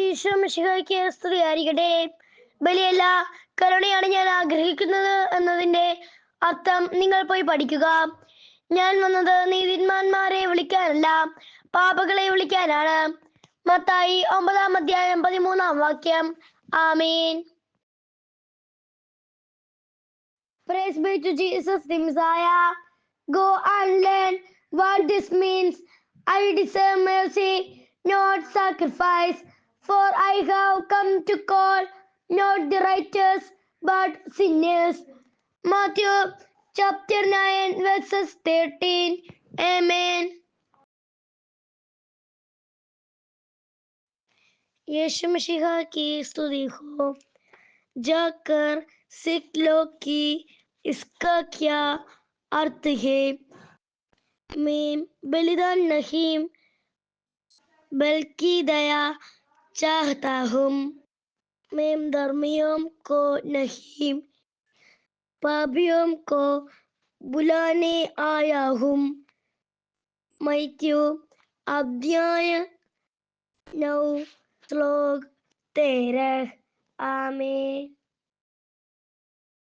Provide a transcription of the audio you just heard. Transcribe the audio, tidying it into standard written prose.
ഈശോ മിശിഹായ്ക്ക് സ്തുതിയായിരിക്കട്ടെ. ബലിയല്ല, കരുണയാണ് ഞാൻ ആഗ്രഹിക്കുന്നത് എന്നതിന്റെ അർത്ഥം നിങ്ങൾ പോയി പഠിക്കുക. ഞാൻ വന്നത് നീതിമാന്മാരെ വിളിക്കാനല്ല, പാപികളെ വിളിക്കാനാണ്. മത്തായി 9:13 ആമേൻ. Praise be to Jesus the Messiah. Go and learn what this means. I deserve mercy, not sacrifice, for I have come to call not the righteous but sinners. Matthew chapter 9 verses 13. Amen. यीशु मसीहा की स्तुति हो, जाकर सीख लो कि इसका क्या अर्थ है. मैं बलिदान नहीं बल्कि दया चाहता हूँ. मैं धर्मियों को नहीं पापियों को बुलाने आया हूँ. मत्ती अध्याय 9 श्लोक 13. आमेन.